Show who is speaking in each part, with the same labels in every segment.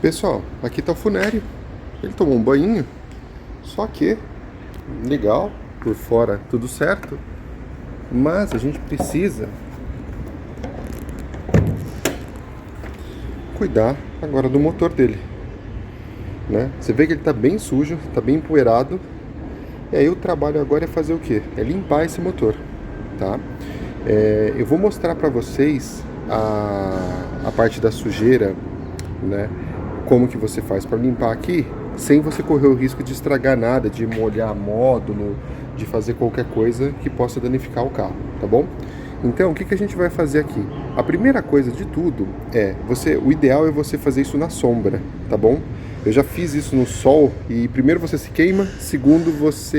Speaker 1: Pessoal, aqui tá o Funério. Ele tomou um banho, só que legal, por fora tudo certo, mas a gente precisa cuidar agora do motor dele, né? Você vê que ele tá bem sujo, tá bem empoeirado, e aí o trabalho agora é fazer o quê? É limpar esse motor, tá? Eu vou mostrar para vocês a parte da sujeira, né? Como que você faz para limpar aqui, sem você correr o risco de estragar nada, de molhar módulo, de fazer qualquer coisa que possa danificar o carro, tá bom? Então, o que a gente vai fazer aqui? A primeira coisa de tudo o ideal é você fazer isso na sombra, tá bom? Eu já fiz isso no sol e primeiro você se queima, segundo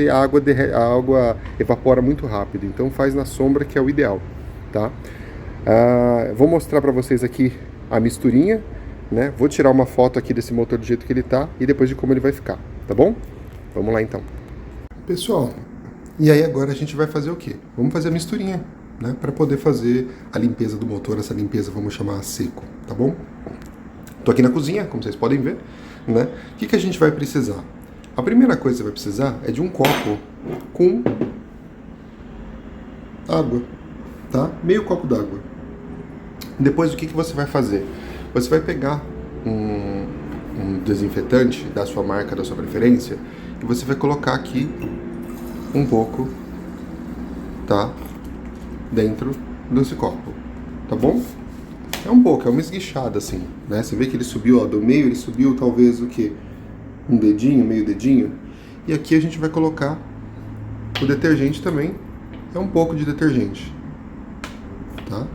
Speaker 1: a água evapora muito rápido, então faz na sombra que é o ideal, tá? Vou mostrar para vocês aqui a misturinha, né? Vou tirar uma foto aqui desse motor do jeito que ele tá e depois de como ele vai ficar, tá bom? Vamos lá então. Pessoal, e aí agora a gente vai fazer o quê? Vamos fazer a misturinha, né? Para poder fazer a limpeza do motor, essa limpeza vamos chamar a seco, tá bom? Tô aqui na cozinha, como vocês podem ver, né? O que a gente vai precisar? A primeira coisa que você vai precisar é de um copo com água, tá? Meio copo d'água. Depois o que você vai fazer? Você vai pegar um desinfetante da sua marca, da sua preferência, e você vai colocar aqui um pouco, tá? Dentro desse copo, tá bom? É um pouco, é uma esguichada assim, né? Você vê que ele subiu, ó, do meio, ele subiu talvez o quê? Um dedinho, meio dedinho. E aqui a gente vai colocar o detergente também, é um pouco de detergente, tá?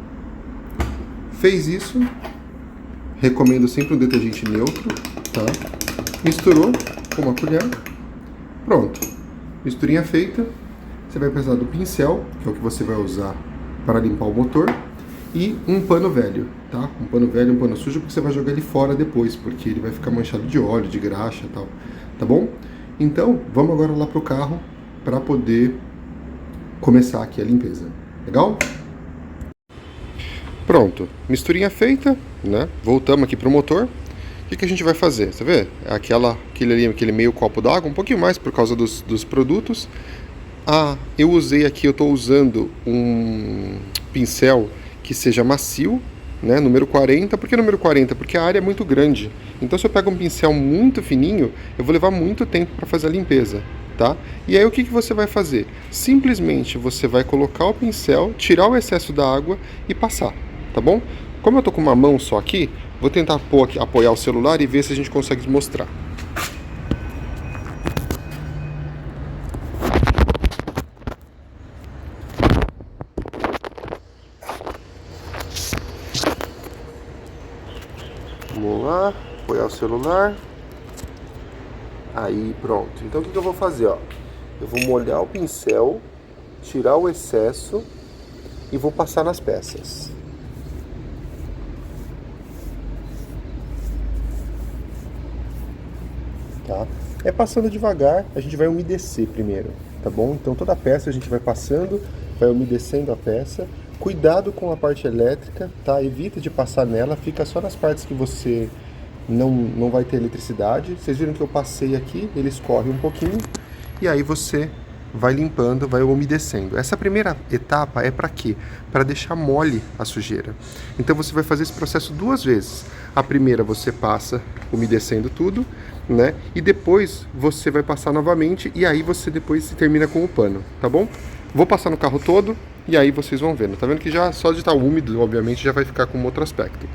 Speaker 1: Fez isso, recomendo sempre um detergente neutro, tá? Misturou com uma colher, pronto. Misturinha feita, você vai precisar do pincel, que é o que você vai usar para limpar o motor, e um pano velho, tá? Um pano velho, um pano sujo, porque você vai jogar ele fora depois, porque ele vai ficar manchado de óleo, de graxa e tal, tá bom? Então, vamos agora lá pro carro para poder começar aqui a limpeza, legal? Pronto, misturinha feita, né? Voltamos aqui pro motor. O que a gente vai fazer? Você vê? Aquele meio copo d'água, um pouquinho mais por causa dos produtos. Eu estou usando um pincel que seja macio, né? Número 40. Por que número 40? Porque a área é muito grande. Então se eu pego um pincel muito fininho, eu vou levar muito tempo para fazer a limpeza, tá? E aí o que você vai fazer? Simplesmente você vai colocar o pincel, tirar o excesso da água e passar, tá bom? Como eu tô com uma mão só aqui, vou tentar apoiar o celular e ver se a gente consegue mostrar. Vamos lá, apoiar o celular. Aí, pronto. Então o que eu vou fazer, ó? Eu vou molhar o pincel, tirar o excesso e vou passar nas peças. Tá? É passando devagar, a gente vai umedecer primeiro, tá bom? Então toda a peça a gente vai passando, vai umedecendo a peça. Cuidado com a parte elétrica, tá? Evita de passar nela, fica só nas partes que você não vai ter eletricidade. Vocês viram que eu passei aqui, ele escorre um pouquinho, e aí você vai limpando, vai umedecendo. Essa primeira etapa é para quê? Para deixar mole a sujeira. Então você vai fazer esse processo duas vezes. A primeira você passa umedecendo tudo, né? E depois você vai passar novamente e aí você depois termina com o pano, tá bom? Vou passar no carro todo e aí vocês vão vendo. Tá vendo que já só de estar úmido, obviamente, já vai ficar com um outro aspecto.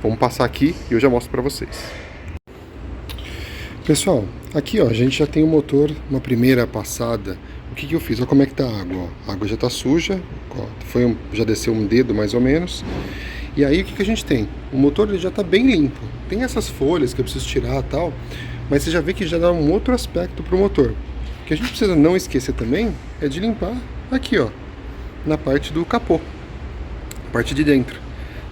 Speaker 1: Vamos passar aqui e eu já mostro para vocês. Pessoal, aqui ó, a gente já tem o motor, uma primeira passada. O que eu fiz? Olha como é que tá a água, ó. A água já tá suja, ó, já desceu um dedo mais ou menos. E aí o que a gente tem? O motor ele já tá bem limpo. Tem essas folhas que eu preciso tirar e tal, mas você já vê que já dá um outro aspecto pro motor. O que a gente precisa não esquecer também é de limpar aqui, ó, na parte do capô, parte de dentro,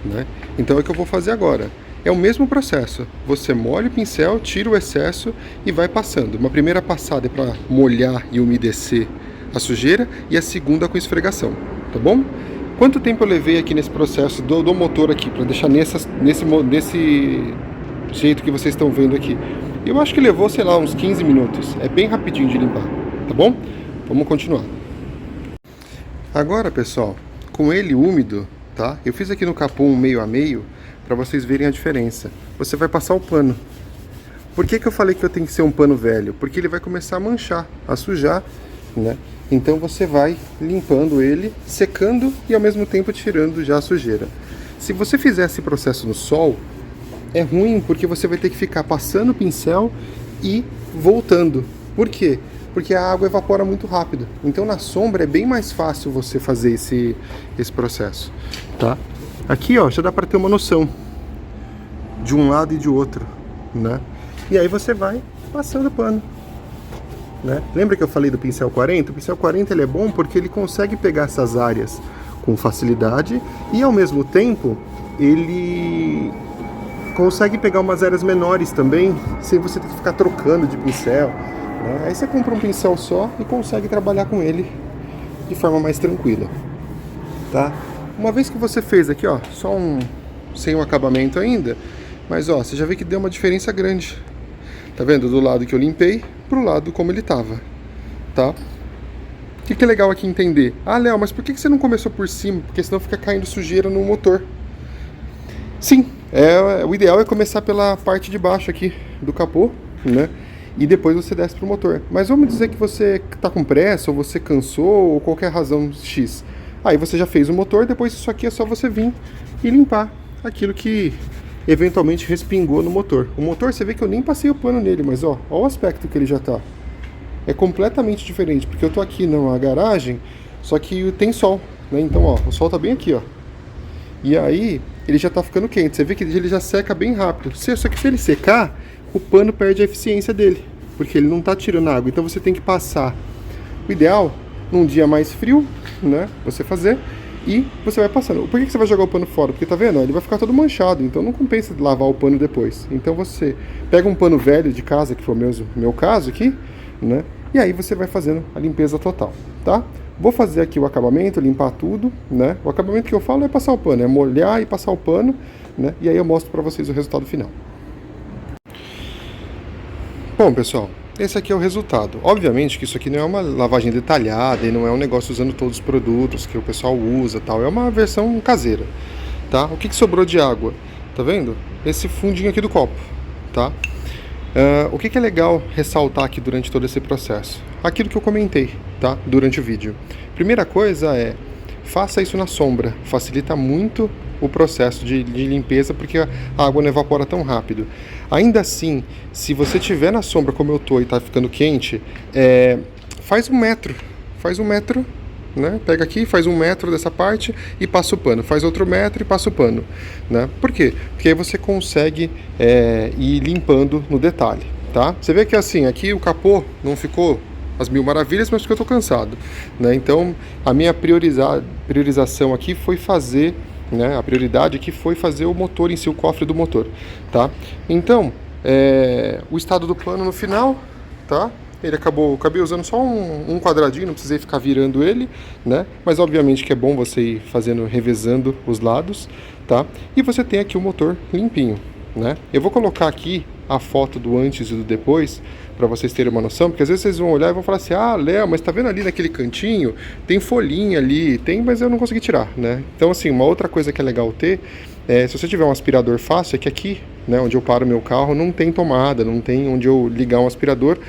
Speaker 1: né? Então é o que eu vou fazer agora. É o mesmo processo, você molha o pincel, tira o excesso e vai passando. Uma primeira passada é para molhar e umedecer a sujeira e a segunda com esfregação, tá bom? Quanto tempo eu levei aqui nesse processo do motor aqui, para deixar do jeito que vocês estão vendo aqui. Eu acho que levou, sei lá, uns 15 minutos. É bem rapidinho de limpar, tá bom? Vamos continuar. Agora, pessoal, com ele úmido, tá? Eu fiz aqui no capô um meio a meio para vocês verem a diferença. Você vai passar o pano. Por que eu falei que eu tenho que ser um pano velho? Porque ele vai começar a manchar, a sujar, né? Então você vai limpando ele, secando e ao mesmo tempo tirando já a sujeira. Se você fizer esse processo no sol, é ruim porque você vai ter que ficar passando o pincel e voltando. Por quê? Porque a água evapora muito rápido. Então na sombra é bem mais fácil você fazer esse processo, tá? Aqui, ó, já dá para ter uma noção de um lado e de outro, né? E aí você vai passando o pano, né? Lembra que eu falei do pincel 40? O pincel 40 ele é bom porque ele consegue pegar essas áreas com facilidade e ao mesmo tempo ele consegue pegar umas áreas menores também, sem você ter que ficar trocando de pincel, né? Aí você compra um pincel só e consegue trabalhar com ele de forma mais tranquila, tá? Uma vez que você fez aqui, ó, só sem um acabamento ainda, mas ó, você já vê que deu uma diferença grande. Tá vendo? Do lado que eu limpei pro lado como ele tava, tá? O que é legal aqui entender? Ah, Léo, mas por que você não começou por cima? Porque senão fica caindo sujeira no motor. Sim, o ideal é começar pela parte de baixo aqui do capô, né? E depois você desce pro motor. Mas vamos dizer que você tá com pressa, ou você cansou, ou qualquer razão X. Aí você já fez o motor, depois isso aqui é só você vir e limpar aquilo que eventualmente respingou no motor. O motor, você vê que eu nem passei o pano nele, mas ó o aspecto que ele já tá. É completamente diferente, porque eu tô aqui numa garagem, só que tem sol, né? Então, ó, o sol tá bem aqui, ó. E aí, ele já tá ficando quente. Você vê que ele já seca bem rápido. Só que se ele secar, o pano perde a eficiência dele, porque ele não tá tirando água. Então você tem que passar. O ideal, num dia mais frio, né? Você fazer. E você vai passando. Por que você vai jogar o pano fora? Porque tá vendo? Ele vai ficar todo manchado, então não compensa lavar o pano depois. Então você pega um pano velho de casa, que foi o meu caso aqui, né? E aí você vai fazendo a limpeza total, tá? Vou fazer aqui o acabamento, limpar tudo, né? O acabamento que eu falo é passar o pano, é molhar e passar o pano, né? E aí eu mostro pra vocês o resultado final. Bom, pessoal, esse aqui é o resultado. Obviamente que isso aqui não é uma lavagem detalhada e não é um negócio usando todos os produtos que o pessoal usa, tal. É uma versão caseira, tá? O que sobrou de água? Tá vendo? Esse fundinho aqui do copo, tá? O que é legal ressaltar aqui durante todo esse processo? Aquilo que eu comentei, tá? Durante o vídeo. Primeira coisa é, faça isso na sombra. Facilita muito o processo de limpeza, porque a água não evapora tão rápido. Ainda assim, se você estiver na sombra como eu tô e tá ficando quente, faz um metro, né? Pega aqui, faz 1 metro dessa parte e passa o pano. Faz outro metro e passa o pano, né? Por quê? Porque aí você consegue ir limpando no detalhe, tá? Você vê que assim, aqui o capô não ficou as mil maravilhas, mas porque eu tô cansado, né? Então, a minha priorização aqui foi fazer, né? A prioridade aqui foi fazer o motor em si, o cofre do motor, tá? Então, o estado do pano no final, tá? Ele acabei usando só um quadradinho, não precisei ficar virando ele, né? Mas obviamente que é bom você ir fazendo, revezando os lados, tá? E você tem aqui o motor limpinho, né? Eu vou colocar aqui a foto do antes e do depois, para vocês terem uma noção, porque às vezes vocês vão olhar e vão falar assim, ah, Léo, mas tá vendo ali naquele cantinho, tem folhinha ali, mas eu não consegui tirar, né? Então assim, uma outra coisa que é legal ter, se você tiver um aspirador fácil, é que aqui, né, onde eu paro meu carro, não tem tomada, não tem onde eu ligar um aspirador,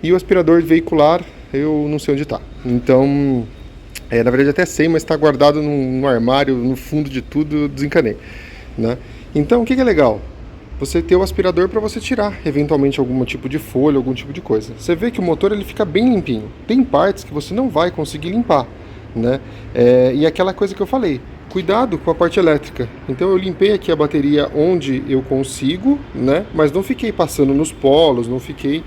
Speaker 1: e o aspirador veicular, eu não sei onde está. Então, na verdade até sei, mas está guardado no armário, no fundo de tudo, eu desencanei, né? Então, o que é legal? Você ter o aspirador para você tirar, eventualmente, algum tipo de folha, algum tipo de coisa. Você vê que o motor ele fica bem limpinho. Tem partes que você não vai conseguir limpar, né? E aquela coisa que eu falei, cuidado com a parte elétrica. Então eu limpei aqui a bateria onde eu consigo, né? Mas não fiquei passando nos polos, não fiquei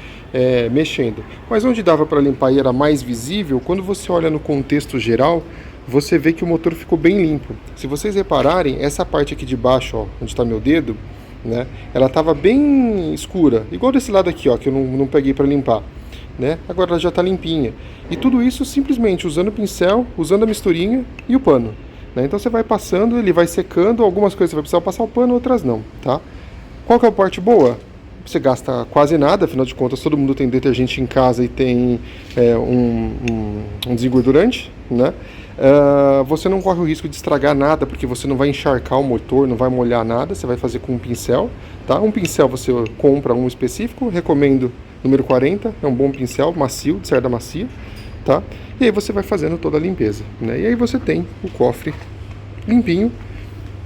Speaker 1: mexendo. Mas onde dava para limpar e era mais visível, quando você olha no contexto geral, você vê que o motor ficou bem limpo. Se vocês repararem, essa parte aqui de baixo, ó, onde está meu dedo, né? Ela estava bem escura, igual desse lado aqui, ó, que eu não peguei para limpar, né? Agora ela já está limpinha. E tudo isso simplesmente usando o pincel, usando a misturinha e o pano, né? Então você vai passando, ele vai secando, algumas coisas você vai precisar passar o pano, outras não, tá? Qual que é a parte boa? Você gasta quase nada, afinal de contas todo mundo tem detergente em casa e tem um desengordurante, né? Você não corre o risco de estragar nada, porque você não vai encharcar o motor, não vai molhar nada, você vai fazer com um pincel, tá? Um pincel você compra um específico, recomendo número 40, é um bom pincel, macio, de cerda macia, tá? E aí você vai fazendo toda a limpeza, né? E aí você tem o cofre limpinho.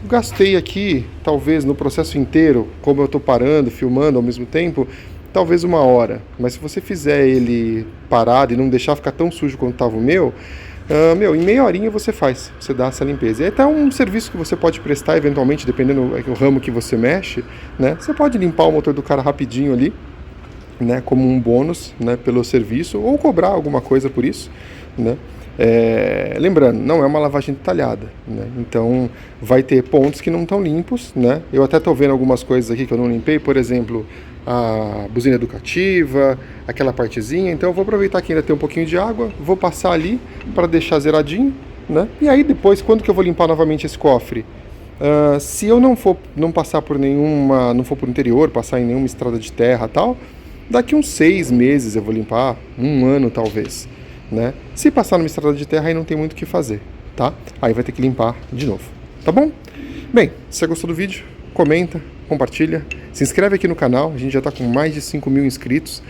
Speaker 1: Gastei aqui, talvez no processo inteiro, como eu estou parando, filmando ao mesmo tempo, talvez 1 hora. Mas se você fizer ele parado e não deixar ficar tão sujo quanto estava o meu, em meia horinha você faz, você dá essa limpeza. E é até um serviço que você pode prestar eventualmente, dependendo do ramo que você mexe, né? Você pode limpar o motor do cara rapidinho ali, né, como um bônus, né, pelo serviço, ou cobrar alguma coisa por isso, né? Lembrando, não é uma lavagem detalhada, né? Então vai ter pontos que não estão limpos, né? Eu até estou vendo algumas coisas aqui que eu não limpei, por exemplo, a buzina educativa, aquela partezinha. Então eu vou aproveitar que ainda tem um pouquinho de água, vou passar ali para deixar zeradinho, né? E aí depois, quando que eu vou limpar novamente esse cofre? Se eu não passar por nenhuma, não for por interior, passar em nenhuma estrada de terra, tal, daqui uns 6 meses eu vou limpar, 1 ano talvez, né? Se passar numa estrada de terra, aí não tem muito o que fazer, tá? Aí vai ter que limpar de novo, tá bom? Bem, se você gostou do vídeo, comenta, compartilha, se inscreve aqui no canal, a gente já está com mais de 5.000 inscritos,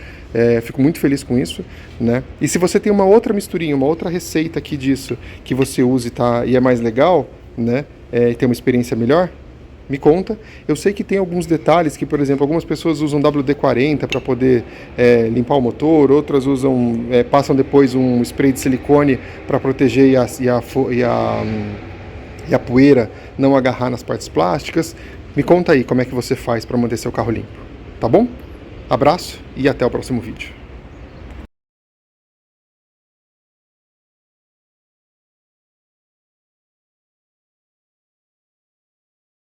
Speaker 1: fico muito feliz com isso, né? E se você tem uma outra misturinha, uma outra receita aqui disso, que você use e é mais legal, né? E tem uma experiência melhor, me conta. Eu sei que tem alguns detalhes que, por exemplo, algumas pessoas usam WD-40 para poder limpar o motor, outras passam depois um spray de silicone para proteger e a poeira não agarrar nas partes plásticas. Me conta aí como é que você faz para manter seu carro limpo, tá bom? Abraço e até o próximo vídeo.